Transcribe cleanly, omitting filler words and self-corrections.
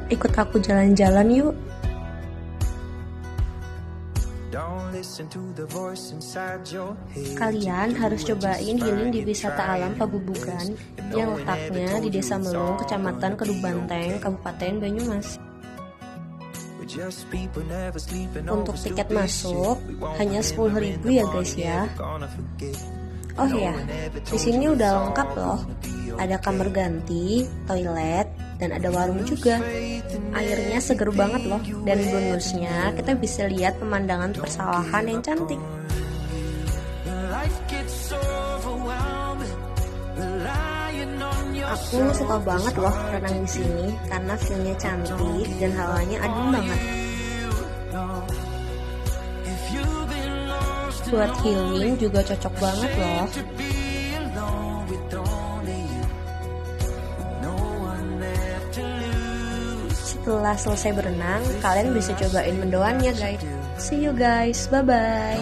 Ikut aku jalan-jalan yuk. Kalian harus cobain healing di wisata alam Pagubugan yang letaknya di Desa Melung, Kecamatan Kedubanteng, Kabupaten Banyumas. Untuk tiket masuk hanya 10.000 ya guys ya. Oh ya, di sini udah lengkap loh. Ada kamar ganti, toilet, dan ada warung juga. Airnya seger banget loh, dan bonusnya kita bisa lihat pemandangan persawahan yang cantik. Aku suka banget loh renang di sini karena view-nya cantik dan hawanya adem banget. Buat healing juga cocok banget loh. Setelah selesai berenang, kalian bisa cobain mendoannya guys. See you guys, bye bye.